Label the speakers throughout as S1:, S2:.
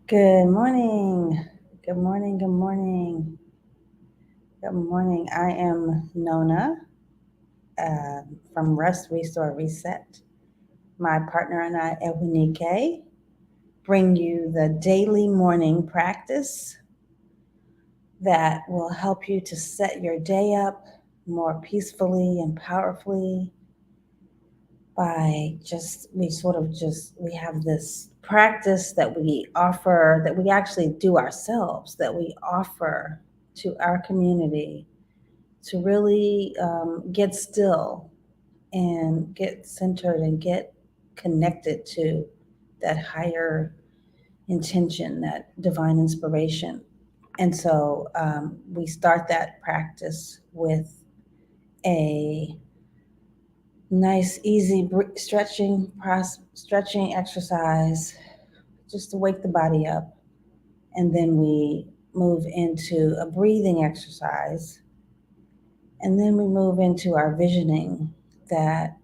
S1: Good morning. Good morning. Good morning. Good morning. I am Nona from Rest, Restore, Reset. My partner and I, Ewinike, bring you the daily morning practice that will help you to set your day up more peacefully and powerfully by we have this practice that we offer, that we actually do ourselves, that we offer to our community to really get still and get centered and get connected to that higher intention, that divine inspiration. And so we start that practice with a nice, easy stretching exercise just to wake the body up. And then we move into a breathing exercise. And then we move into our visioning that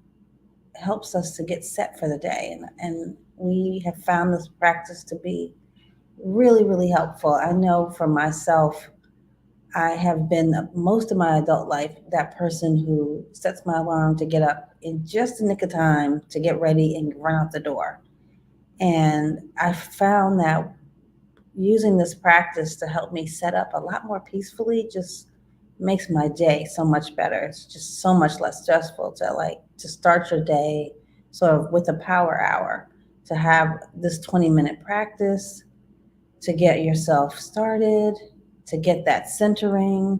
S1: helps us to get set for the day. And we have found this practice to be really, really helpful. I know for myself, I have been most of my adult life that person who sets my alarm to get up in just the nick of time to get ready and run out the door. And I found that using this practice to help me set up a lot more peacefully just makes my day so much better. It's just so much less stressful to start your day sort of with a power hour, to have this 20-minute practice to get yourself started, to get that centering,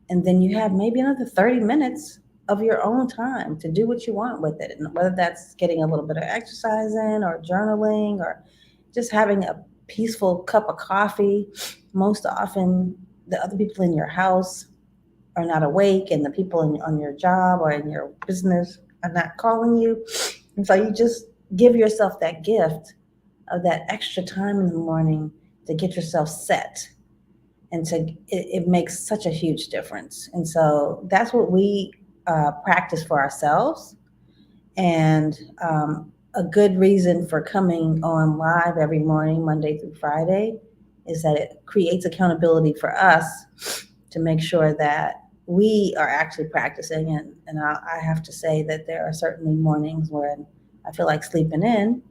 S1: and then you have maybe another 30 minutes of your own time to do what you want with it. And whether that's getting a little bit of exercise in, or journaling, or just having a peaceful cup of coffee. Most often, the other people in your house are not awake, and the people on your job or in your business are not calling you. And so you just give yourself that gift of that extra time in the morning to get yourself set, and it makes such a huge difference. And so that's what we practice for ourselves. And a good reason for coming on live every morning, Monday through Friday, is that it creates accountability for us to make sure that we are actually practicing. And I have to say that there are certainly mornings when I feel like sleeping in,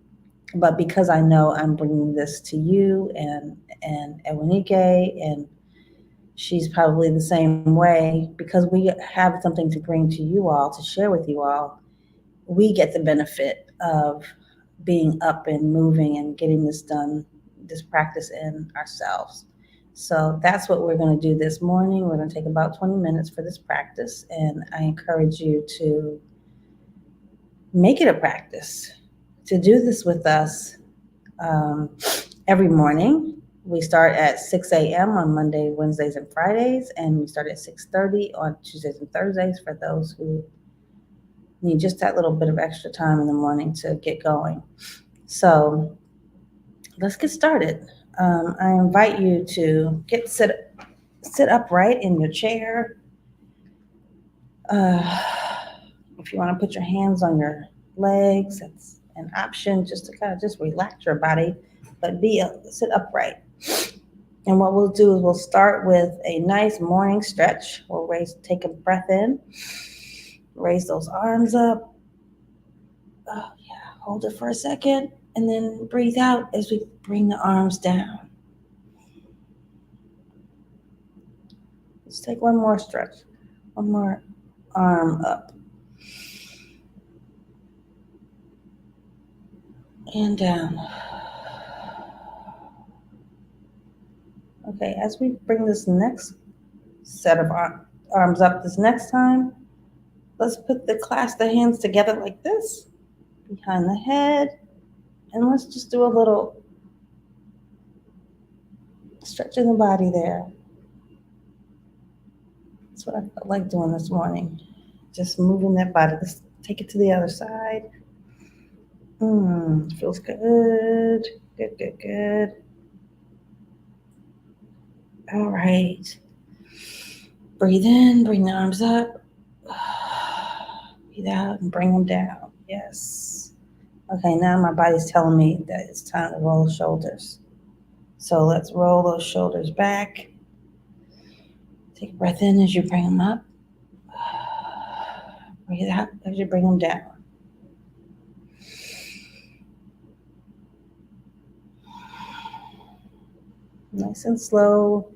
S1: but because I know I'm bringing this to you and Ewinike, and she's probably the same way, because we have something to bring to you all, to share with you all, we get the benefit of being up and moving and getting this done, this practice in ourselves. So that's what we're going to do this morning. We're going to take about 20 minutes for this practice, and I encourage you to make it a practice to do this with us um, every morning. We start at 6 a.m. on Monday, Wednesdays, and Fridays, and we start at 6:30 on Tuesdays and Thursdays for those who need just that little bit of extra time in the morning to get going. So let's get started. I invite you to sit upright in your chair. Uh, if you want to put your hands on your legs, that's an option, just to kind of just relax your body, but sit upright. And what we'll do is we'll start with a nice morning stretch. Take a breath in, raise those arms up. Oh, yeah, hold it for a second, and then breathe out as we bring the arms down. Let's take one more stretch, one more arm up and down. Okay, as we bring this next set of arms up this next time, let's clasp the hands together like this, behind the head, and let's just do a little stretching the body there. That's what I felt like doing this morning. Just moving that body. Let's take it to the other side. Feels good. Good, good, good. All right. Breathe in, bring the arms up. Breathe out and bring them down. Yes. Okay, now my body's telling me that it's time to roll shoulders. So let's roll those shoulders back. Take a breath in as you bring them up. Breathe out as you bring them down. Nice and slow.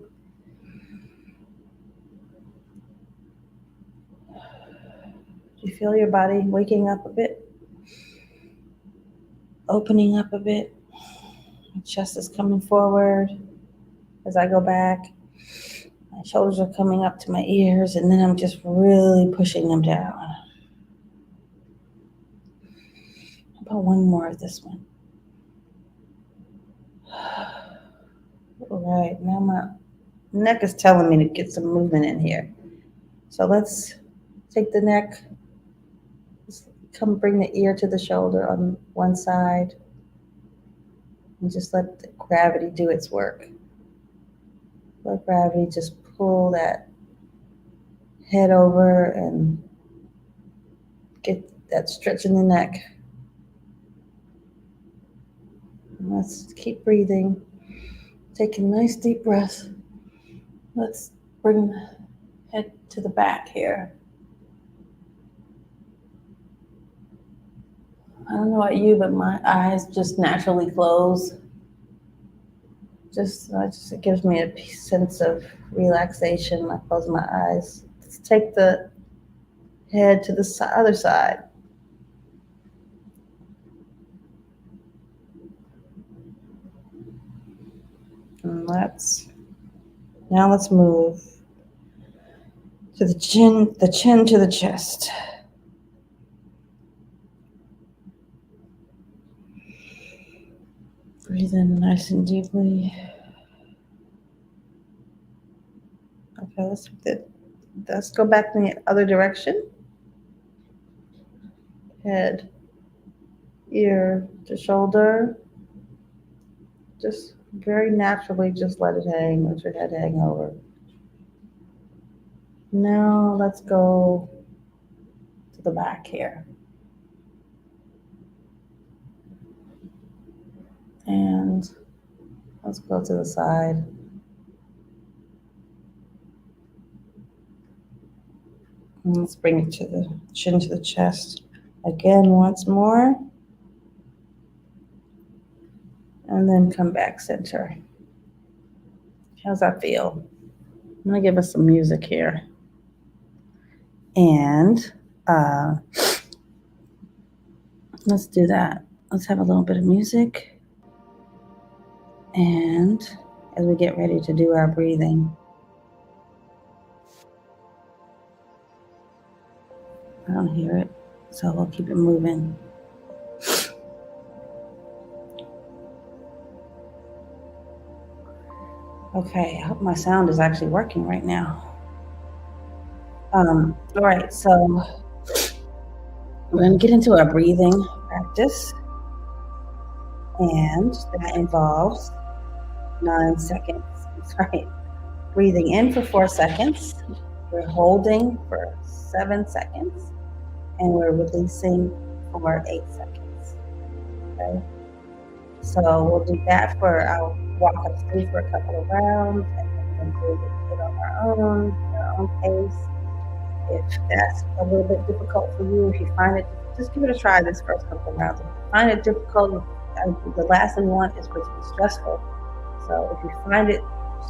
S1: Do you feel your body waking up a bit? Opening up a bit? My chest is coming forward as I go back. My shoulders are coming up to my ears, and then I'm just really pushing them down. How about one more of this one? All right, now my neck is telling me to get some movement in here. So let's take the neck, come bring the ear to the shoulder on one side, and just let the gravity do its work. Let gravity just pull that head over and get that stretch in the neck. And let's keep breathing. Take a nice deep breath. Let's bring the head to the back here. I don't know about you, but my eyes just naturally close. It gives me a sense of relaxation. I close my eyes. Let's take the head to the other side. And now let's move to the chin to the chest. Breathe in nice and deeply. Okay, let's go back in the other direction. Head, ear to shoulder. Just very naturally, just let it hang. Let your head hang over. Now let's go to the back here. And let's go to the side. And let's bring it to the chin to the chest. Again, once more. And then come back center. How's that feel? I'm gonna give us some music here. And let's do that. Let's have a little bit of music. And as we get ready to do our breathing, I don't hear it, so we'll keep it moving. Okay, I hope my sound is actually working right now. All right, so we're going to get into our breathing practice, and that involves 9 seconds. That's right. Breathing in for 4 seconds, we're holding for 7 seconds, and we're releasing for 8 seconds. Okay, so we'll do that I'll walk us through for a couple of rounds, and then we'll do it on our own pace. If that's a little bit difficult for you, if you find it, just give it a try this first couple of rounds. If you find it difficult, the last thing you want is for it to be stressful. So if you find it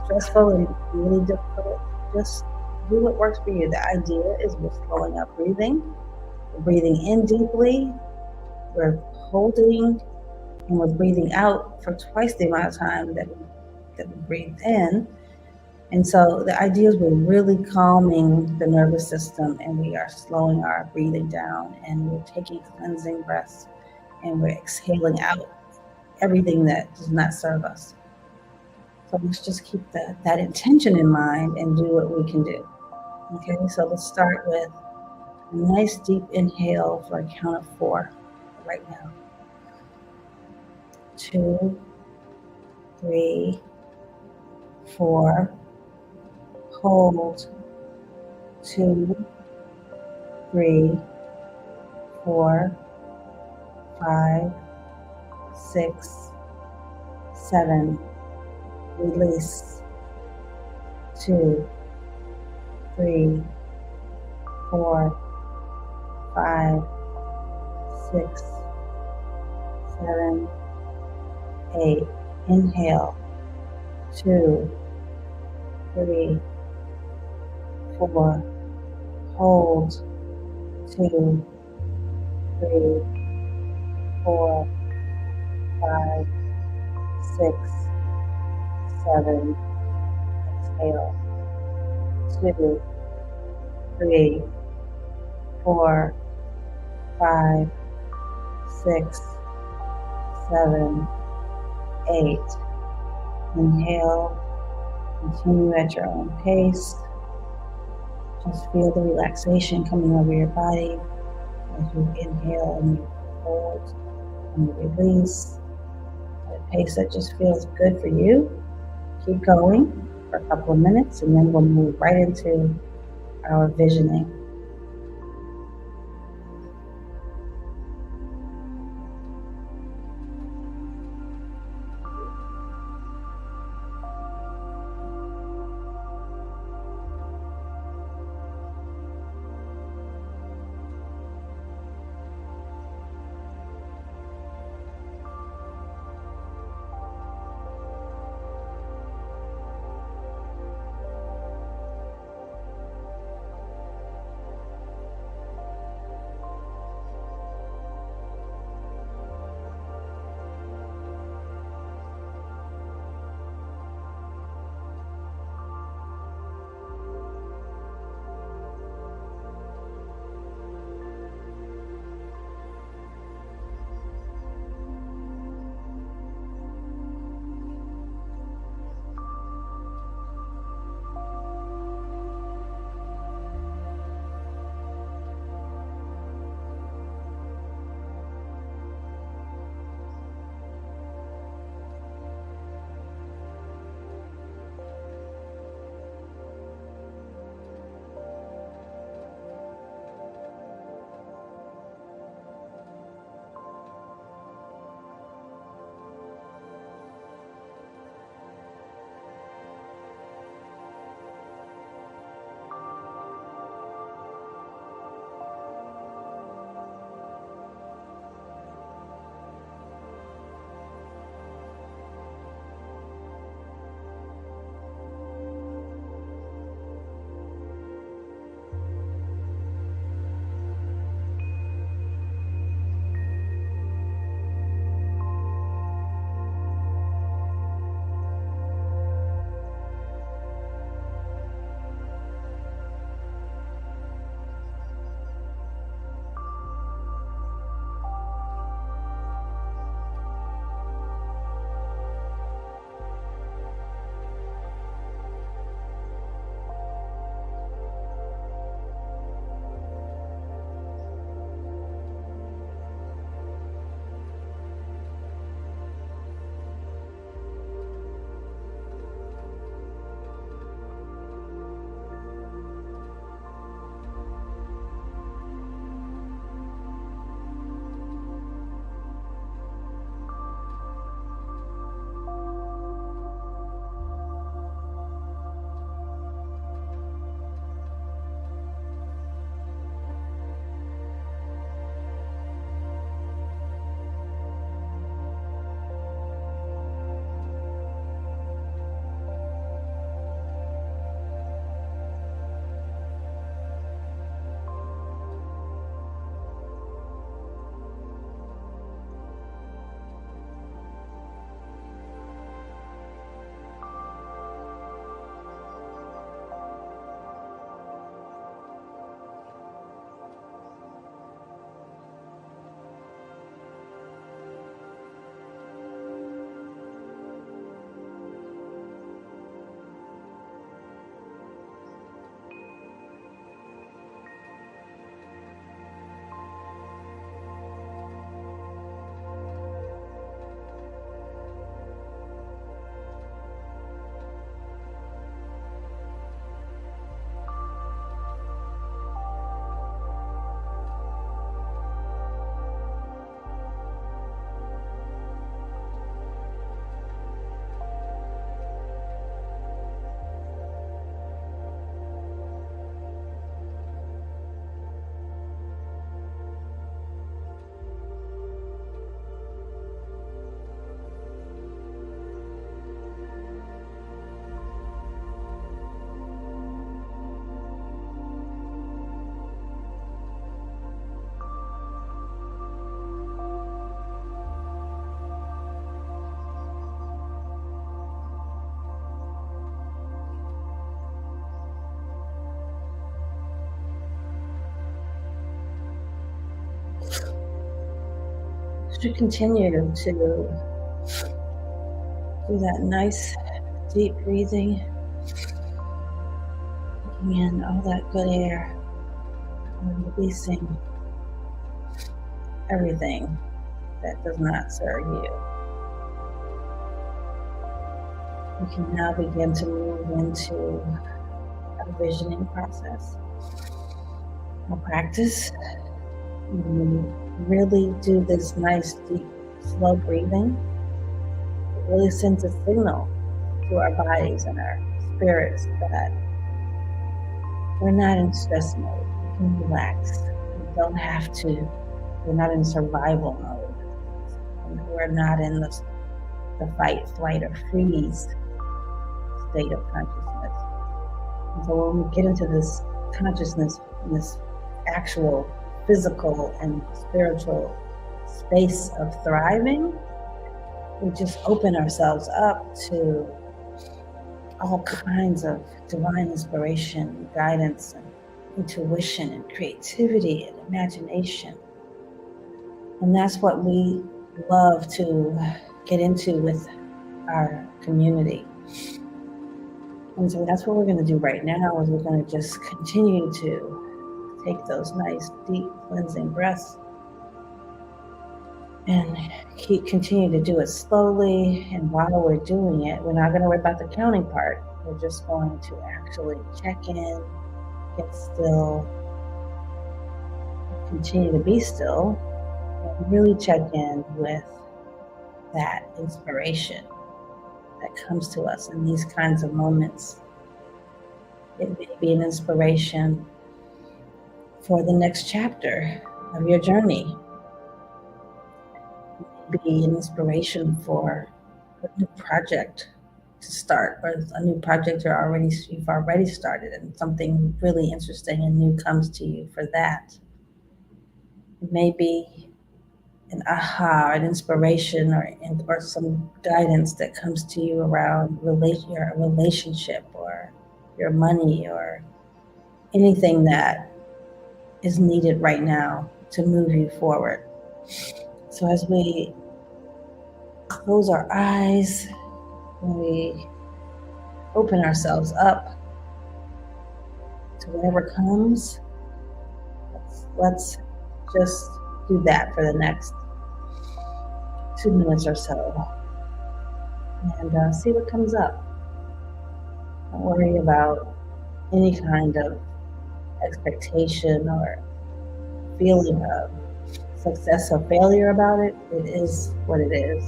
S1: stressful and really difficult, just do what works for you. The idea is we're slowing up breathing. We're breathing in deeply. We're holding, and we're breathing out for twice the amount of time that we breathe in. And so the idea is we're really calming the nervous system, and we are slowing our breathing down, and we're taking cleansing breaths, and we're exhaling out everything that does not serve us. So let's just keep that intention in mind and do what we can do. Okay, so let's start with a nice deep inhale for a count of 4 right now. 2, 3, 4. Hold. 2, 3, 4, 5, 6, 7, release, 2, 3, 4, 5, 6, 7, 8. Inhale, 2, 3, 4. Hold, 2, 3, 4, 5, 6, 7. Exhale, 2, 3, 4, 5, 6, 7, 8. Inhale, continue at your own pace. Just feel the relaxation coming over your body as you inhale and you hold and you release at a pace that just feels good for you. Keep going for a couple of minutes and then we'll move right into our visioning. should continue to do that nice deep breathing, taking in all that good air and releasing everything that does not serve you. We can now begin to move into our visioning process. Our practice. When we really do this nice, deep, slow breathing, it really sends a signal to our bodies and our spirits that we're not in stress mode. We can relax. We don't have to. We're not in survival mode. We're not in the fight, flight, or freeze state of consciousness. And so when we get into this consciousness, this actual physical and spiritual space of thriving, we just open ourselves up to all kinds of divine inspiration, guidance, and intuition, and creativity, and imagination. And that's what we love to get into with our community. And so that's what we're going to do right now, is we're going to just continue to take those nice, deep, cleansing breaths and continue to do it slowly. And while we're doing it, we're not going to worry about the counting part. We're just going to actually check in, get still, continue to be still, and really check in with that inspiration that comes to us in these kinds of moments. It may be an inspiration for the next chapter of your journey. It may be an inspiration for a new project to start, or a new project you've already started, and something really interesting and new comes to you for that. It may be an aha, an inspiration, or some guidance that comes to you around your relationship, or your money, or anything that is needed right now to move you forward. So as we close our eyes, when we open ourselves up to whatever comes, let's just do that for the next 2 minutes or so, and see what comes up. Don't worry about any kind of expectation or feeling of success or failure about it. It is what it is.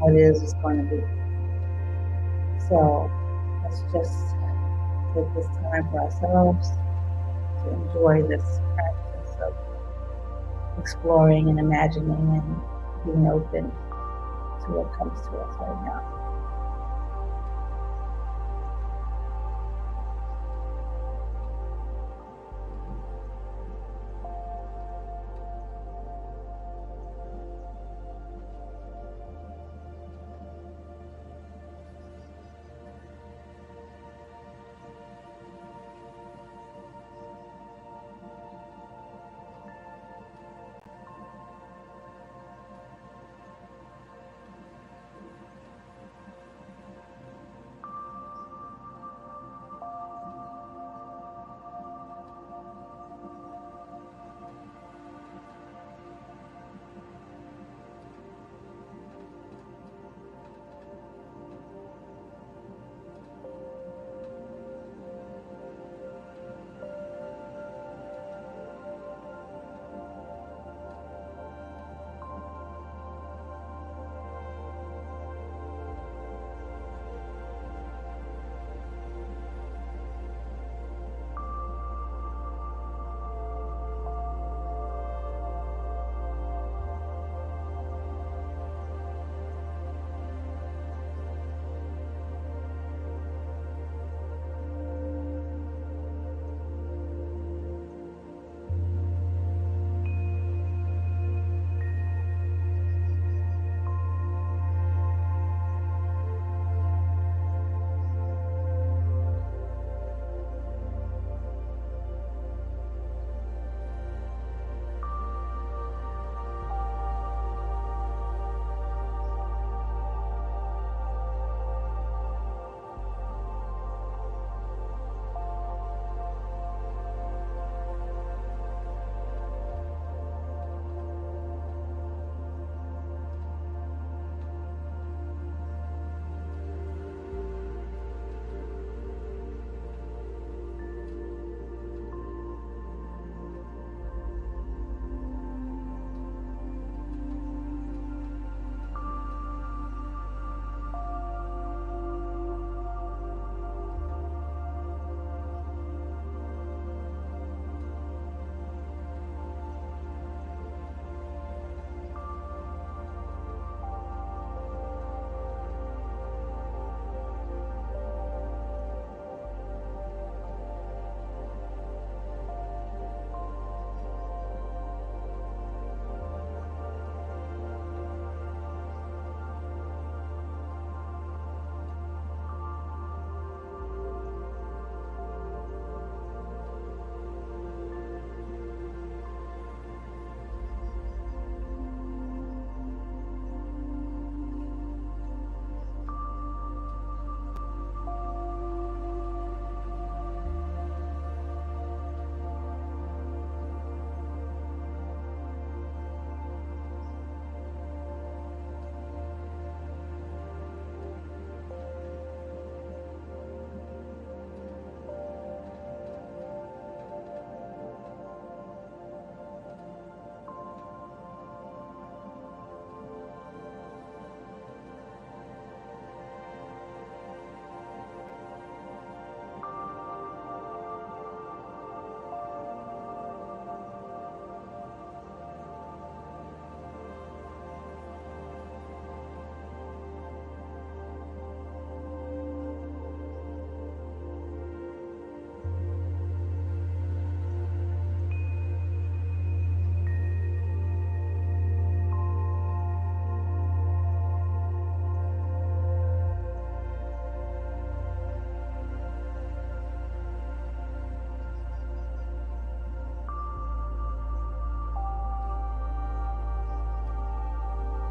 S1: What it is going to be. So let's just take this time for ourselves to enjoy this practice of exploring and imagining and being open to what comes to us right now.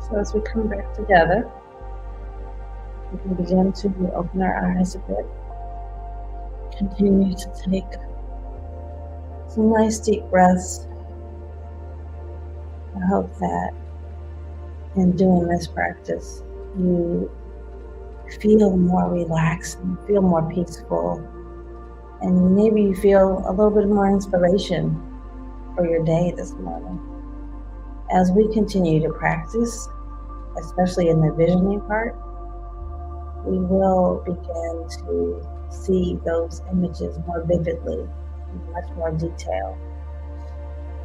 S1: So as we come back together, we can begin to open our eyes a bit. Continue to take some nice deep breaths. I hope that in doing this practice, you feel more relaxed and feel more peaceful. And maybe you feel a little bit more inspiration for your day this morning. As we continue to practice, especially in the visioning part, we will begin to see those images more vividly, in much more detail.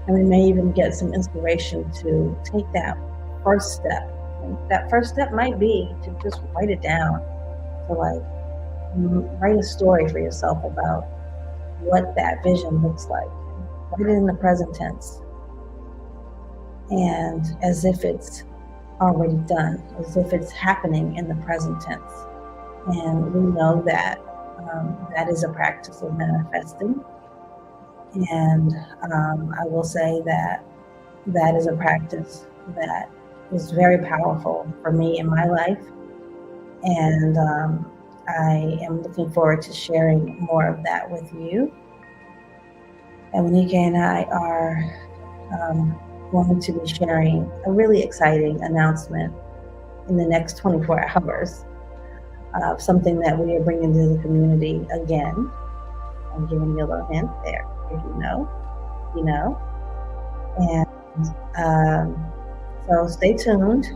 S1: And we may even get some inspiration to take that first step. And that first step might be to just write it down, to write a story for yourself about what that vision looks like. Write it in the present tense, and as if it's already done, as if it's happening in the present tense. And we know that that is a practice of manifesting. And I will say that that is a practice that is very powerful for me in my life. And I am looking forward to sharing more of that with you. And Monika and I are going to be sharing a really exciting announcement in the next 24 hours of something that we are bringing to the community again. I'm giving you a little hint there. If you know, you know. And so stay tuned.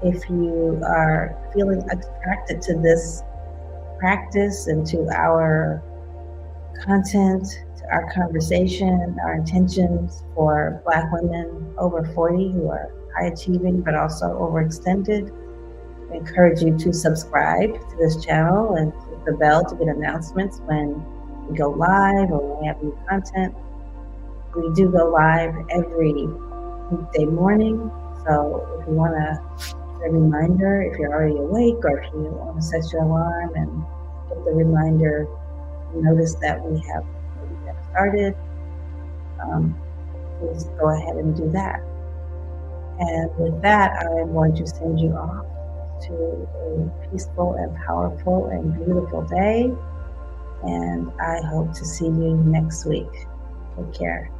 S1: If you are feeling attracted to this practice and to our content, to our conversation, our intentions for Black women over 40 who are high achieving but also overextended, I encourage you to subscribe to this channel and click the bell to get announcements when we go live or when we have new content. We do go live every weekday morning, so if you want a reminder, if you're already awake, or if you want to set your alarm and get the reminder, notice that we have started, please go ahead and do that. And with that, I am going to send you off to a peaceful and powerful and beautiful day. And I hope to see you next week. Take care.